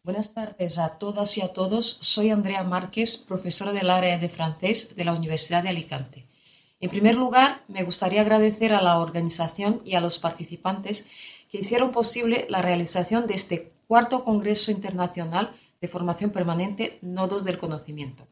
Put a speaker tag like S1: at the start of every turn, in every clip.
S1: Buenas tardes a todas y a todos. Soy Andrea Márquez, profesora del área de francés de la Universidad de Alicante. En primer lugar, me gustaría agradecer a la organización y a los participantes que hicieron posible la realización de este cuarto Congreso Internacional de Formación Permanente Nodos del Conocimiento.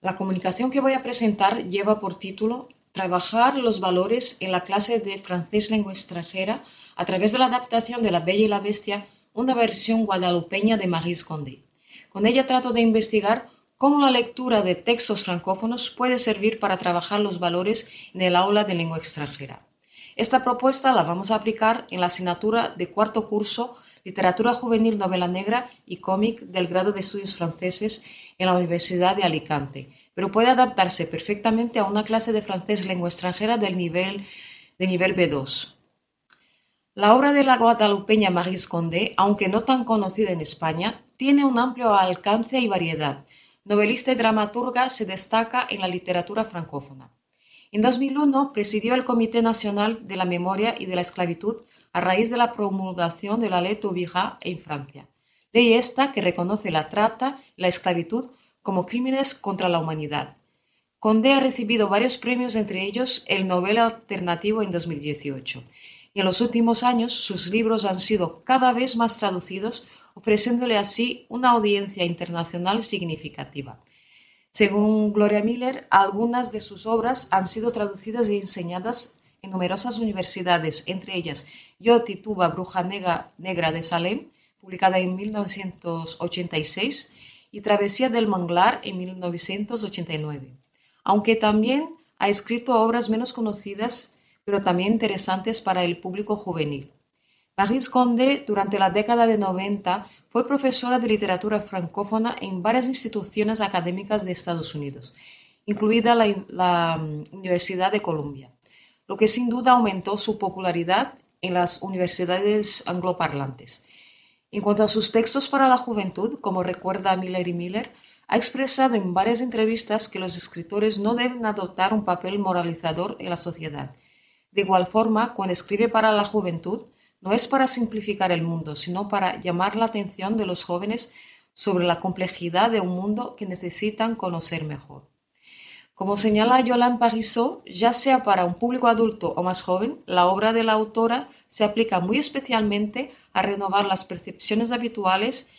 S1: La comunicación que voy a presentar lleva por título Trabajar los valores en la clase de francés lengua extranjera a través de la adaptación de La Bella y la Bestia, una versión guadalupeña de Maryse Condé. Con ella trato de investigar cómo la lectura de textos francófonos puede servir para trabajar los valores en el aula de lengua extranjera. Esta propuesta la vamos a aplicar en la asignatura de cuarto curso Literatura Juvenil, Novela Negra y Cómic del grado de Estudios Franceses en la Universidad de Alicante, pero puede adaptarse perfectamente a una clase de francés lengua extranjera de nivel B2. La obra de la guadalupeña Maryse Condé, aunque no tan conocida en España, tiene un amplio alcance y variedad. Novelista y dramaturga, se destaca en la literatura francófona. En 2001 presidió el Comité Nacional de la Memoria y de la Esclavitud a raíz de la promulgación de la Ley Taubira en Francia. Ley esta que reconoce la trata y la esclavitud como crímenes contra la humanidad. Condé ha recibido varios premios, entre ellos el Nobel Alternativo en 2018. Y en los últimos años sus libros han sido cada vez más traducidos, ofreciéndole así una audiencia internacional significativa. Según Gloria Miller, algunas de sus obras han sido traducidas y enseñadas en numerosas universidades, entre ellas Yo, Tituba, Bruja Negra de Salem, publicada en 1986, y Travesía del Manglar en 1989. Aunque también ha escrito obras menos conocidas, pero también interesantes para el público juvenil. Maryse Condé, durante la década de 90, fue profesora de literatura francófona en varias instituciones académicas de Estados Unidos, incluida la Universidad de Columbia, lo que sin duda aumentó su popularidad en las universidades angloparlantes. En cuanto a sus textos para la juventud, como recuerda Miller y Miller, ha expresado en varias entrevistas que los escritores no deben adoptar un papel moralizador en la sociedad. De igual forma, cuando escribe para la juventud, no es para simplificar el mundo, sino para llamar la atención de los jóvenes sobre la complejidad de un mundo que necesitan conocer mejor. Como señala Yolande Parisot, ya sea para un público adulto o más joven, la obra de la autora se aplica muy especialmente a renovar las percepciones habituales,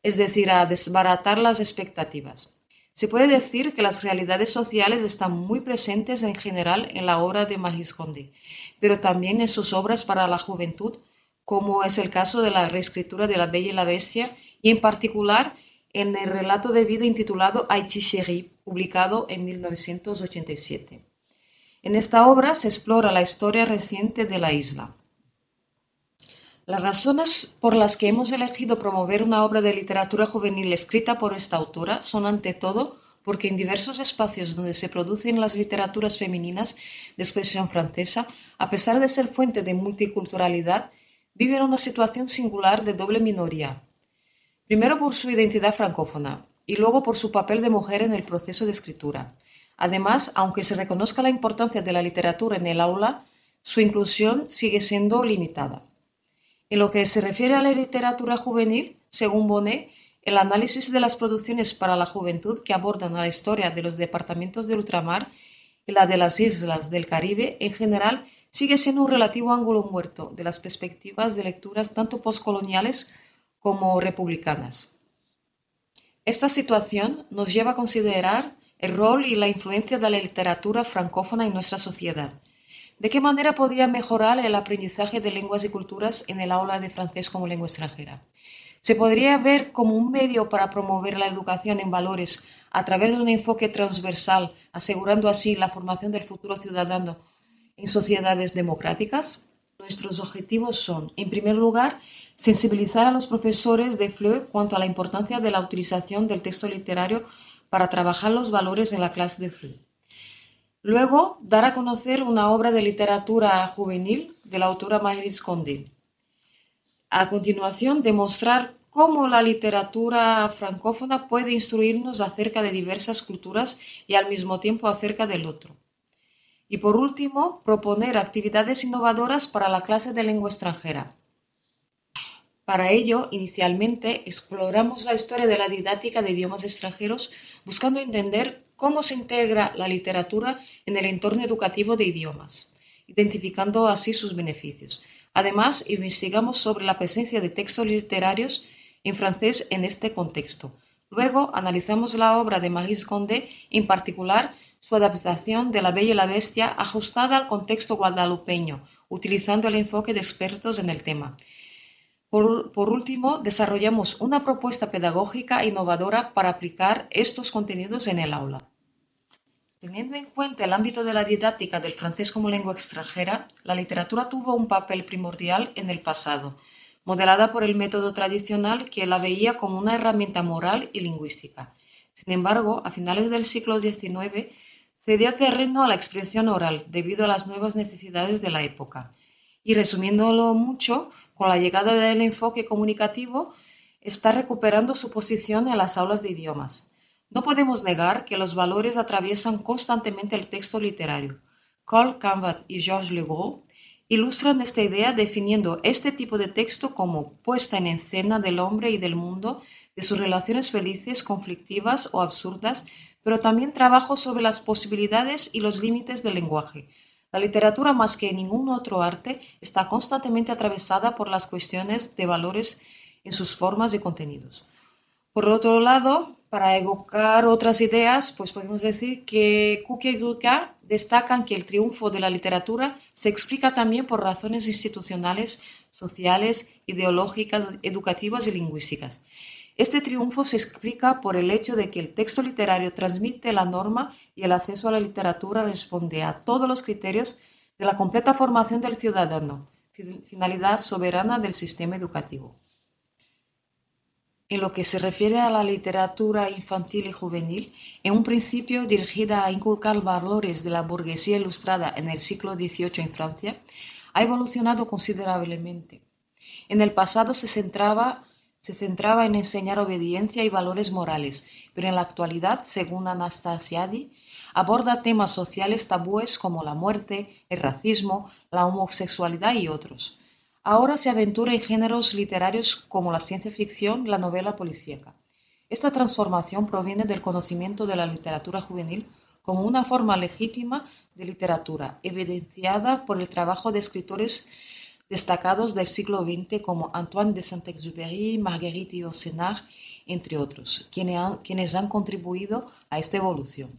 S1: es decir, a desbaratar las expectativas. Se puede decir que las realidades sociales están muy presentes en general en la obra de Maryse Condé, pero también en sus obras para la juventud, como es el caso de la reescritura de La Bella y la Bestia, y en particular en el relato de vida intitulado Haïti Chérie, publicado en 1987. En esta obra se explora la historia reciente de la isla. Las razones por las que hemos elegido promover una obra de literatura juvenil escrita por esta autora son, ante todo, porque en diversos espacios donde se producen las literaturas femeninas de expresión francesa, a pesar de ser fuente de multiculturalidad, viven una situación singular de doble minoría. Primero por su identidad francófona y luego por su papel de mujer en el proceso de escritura. Además, aunque se reconozca la importancia de la literatura en el aula, su inclusión sigue siendo limitada. En lo que se refiere a la literatura juvenil, según Bonnet, el análisis de las producciones para la juventud que abordan la historia de los departamentos del ultramar y la de las islas del Caribe en general sigue siendo un relativo ángulo muerto de las perspectivas de lecturas tanto postcoloniales como republicanas. Esta situación nos lleva a considerar el rol y la influencia de la literatura francófona en nuestra sociedad. ¿De qué manera podría mejorar el aprendizaje de lenguas y culturas en el aula de francés como lengua extranjera? ¿Se podría ver como un medio para promover la educación en valores a través de un enfoque transversal, asegurando así la formación del futuro ciudadano en sociedades democráticas? Nuestros objetivos son, en primer lugar, sensibilizar a los profesores de FLE cuanto a la importancia de la utilización del texto literario para trabajar los valores en la clase de FLE. Luego, dar a conocer una obra de literatura juvenil de la autora Maryse Condé. A continuación, demostrar cómo la literatura francófona puede instruirnos acerca de diversas culturas y al mismo tiempo acerca del otro. Y por último, proponer actividades innovadoras para la clase de lengua extranjera. Para ello, inicialmente, exploramos la historia de la didáctica de idiomas extranjeros buscando entender cómo se integra la literatura en el entorno educativo de idiomas, identificando así sus beneficios. Además, investigamos sobre la presencia de textos literarios en francés en este contexto. Luego, analizamos la obra de Maryse Condé, en particular su adaptación de La Bella y la Bestia ajustada al contexto guadalupeño, utilizando el enfoque de expertos en el tema. Por último, desarrollamos una propuesta pedagógica innovadora para aplicar estos contenidos en el aula. Teniendo en cuenta el ámbito de la didáctica del francés como lengua extranjera, la literatura tuvo un papel primordial en el pasado, modelada por el método tradicional que la veía como una herramienta moral y lingüística. Sin embargo, a finales del siglo XIX, cedió terreno a la expresión oral debido a las nuevas necesidades de la época. Y resumiéndolo mucho, con la llegada del enfoque comunicativo, está recuperando su posición en las aulas de idiomas. No podemos negar que los valores atraviesan constantemente el texto literario. Cole Campbell y Georges Legros ilustran esta idea definiendo este tipo de texto como puesta en escena del hombre y del mundo, de sus relaciones felices, conflictivas o absurdas, pero también trabajo sobre las posibilidades y los límites del lenguaje. La literatura, más que ningún otro arte, está constantemente atravesada por las cuestiones de valores en sus formas y contenidos. Por otro lado, para evocar otras ideas, pues podemos decir que Cook y Gruca destacan que el triunfo de la literatura se explica también por razones institucionales, sociales, ideológicas, educativas y lingüísticas. Este triunfo se explica por el hecho de que el texto literario transmite la norma y el acceso a la literatura responde a todos los criterios de la completa formación del ciudadano, finalidad soberana del sistema educativo. En lo que se refiere a la literatura infantil y juvenil, en un principio dirigida a inculcar valores de la burguesía ilustrada en el siglo XVIII en Francia, ha evolucionado considerablemente. En el pasado se centraba en enseñar obediencia y valores morales, pero en la actualidad, según Anastasiadi, aborda temas sociales tabúes como la muerte, el racismo, la homosexualidad y otros. Ahora se aventura en géneros literarios como la ciencia ficción y la novela policíaca. Esta transformación proviene del conocimiento de la literatura juvenil como una forma legítima de literatura, evidenciada por el trabajo de escritores destacados del siglo XX como Antoine de Saint-Exupéry, Marguerite Yourcenar, entre otros, quienes han contribuido a esta evolución.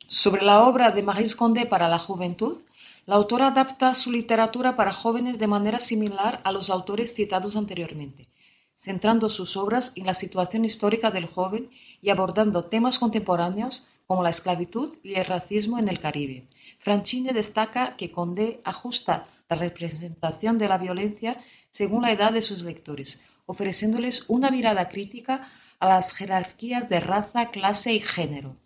S1: Sobre la obra de Maryse Condé para la juventud, la autora adapta su literatura para jóvenes de manera similar a los autores citados anteriormente, centrando sus obras en la situación histórica del joven y abordando temas contemporáneos como la esclavitud y el racismo en el Caribe. Franchini destaca que Condé ajusta la representación de la violencia según la edad de sus lectores, ofreciéndoles una mirada crítica a las jerarquías de raza, clase y género.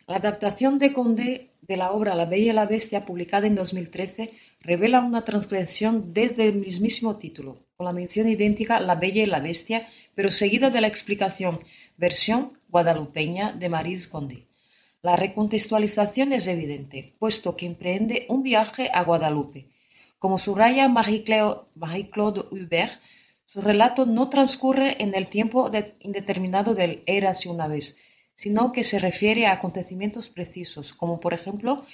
S1: La adaptación de Condé de la obra La Bella y la Bestia, publicada en 2013, revela una transgresión desde el mismísimo título, con la mención idéntica La Bella y la Bestia, pero seguida de la explicación versión guadalupeña de Maryse Condé. La recontextualización es evidente, puesto que emprende un viaje a Guadalupe. Como subraya Marie-Claude Hubert, su relato no transcurre en el tiempo indeterminado del érase una vez, sino que se refiere a acontecimientos precisos, como por ejemplo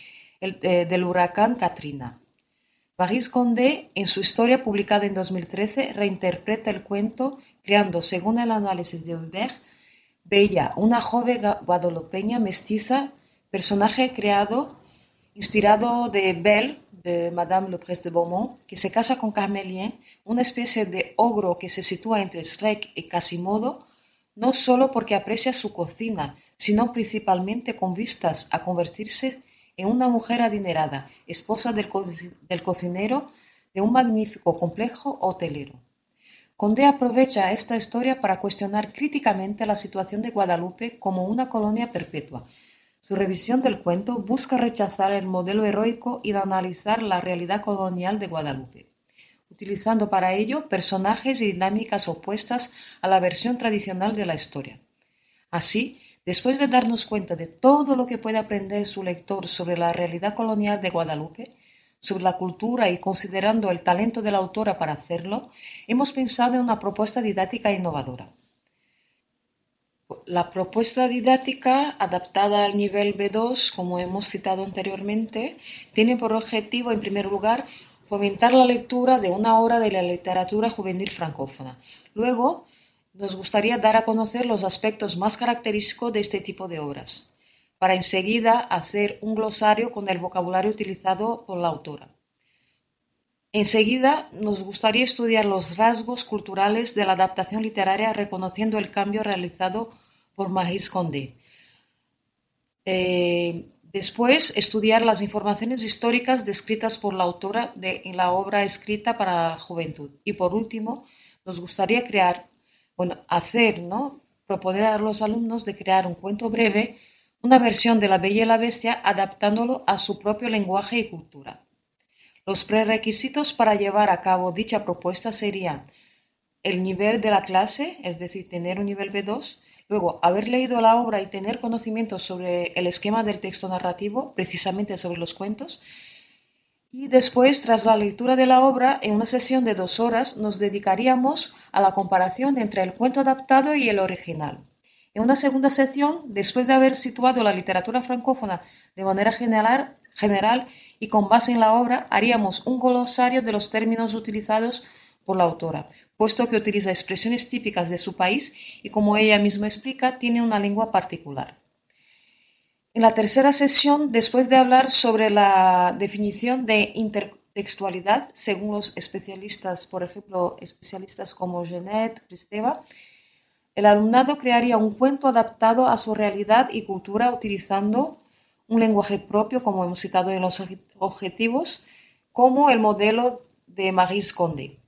S1: el del huracán Katrina. Maryse Condé, en su historia publicada en 2013, reinterpreta el cuento, creando, según el análisis de Hubert, Bella, una joven guadalupeña mestiza, personaje inspirado de Belle, de Madame Le Prince de Beaumont, que se casa con Carmelien, una especie de ogro que se sitúa entre Shrek y Quasimodo, no solo porque aprecia su cocina, sino principalmente con vistas a convertirse en una mujer adinerada, esposa del cocinero de un magnífico complejo hotelero. Condé aprovecha esta historia para cuestionar críticamente la situación de Guadalupe como una colonia perpetua. Su revisión del cuento busca rechazar el modelo heroico y analizar la realidad colonial de Guadalupe, utilizando para ello personajes y dinámicas opuestas a la versión tradicional de la historia. Así, después de darnos cuenta de todo lo que puede aprender su lector sobre la realidad colonial de Guadalupe, sobre la cultura y considerando el talento de la autora para hacerlo, hemos pensado en una propuesta didáctica innovadora. La propuesta didáctica adaptada al nivel B2, como hemos citado anteriormente, tiene por objetivo, en primer lugar, fomentar la lectura de una obra de la literatura juvenil francófona. Luego, nos gustaría dar a conocer los aspectos más característicos de este tipo de obras, para enseguida hacer un glosario con el vocabulario utilizado por la autora. Enseguida, nos gustaría estudiar los rasgos culturales de la adaptación literaria reconociendo el cambio realizado por Maryse Condé. Después, estudiar las informaciones históricas descritas por la autora en la obra escrita para la juventud. Y por último, nos gustaría proponer a los alumnos de crear un cuento breve, una versión de La Bella y la Bestia, adaptándolo a su propio lenguaje y cultura. Los prerequisitos para llevar a cabo dicha propuesta serían el nivel de la clase, es decir, tener un nivel B2, luego haber leído la obra y tener conocimientos sobre el esquema del texto narrativo, precisamente sobre los cuentos, y después, tras la lectura de la obra, en una sesión de 2 horas, nos dedicaríamos a la comparación entre el cuento adaptado y el original. En una segunda sección, después de haber situado la literatura francófona de manera general y con base en la obra, haríamos un glosario de los términos utilizados por la autora, puesto que utiliza expresiones típicas de su país y, como ella misma explica, tiene una lengua particular. En la tercera sesión, después de hablar sobre la definición de intertextualidad, según los especialistas, por ejemplo, especialistas como Genet, Kristeva, el alumnado crearía un cuento adaptado a su realidad y cultura utilizando un lenguaje propio, como hemos citado en los objetivos, como el modelo de Maryse Condé.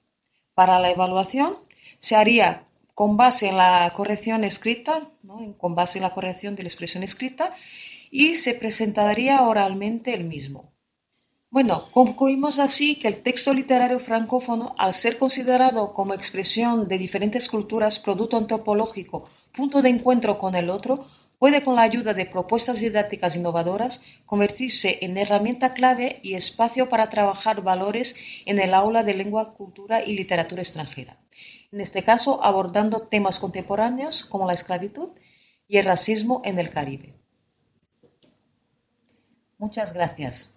S1: Para la evaluación se haría con base en la corrección escrita, con base en la corrección de la expresión escrita, y se presentaría oralmente el mismo. Concluimos así que el texto literario francófono, al ser considerado como expresión de diferentes culturas, producto antropológico, punto de encuentro con el otro, puede, con la ayuda de propuestas didácticas innovadoras, convertirse en herramienta clave y espacio para trabajar valores en el aula de lengua, cultura y literatura extranjera. En este caso, abordando temas contemporáneos como la esclavitud y el racismo en el Caribe. Muchas gracias.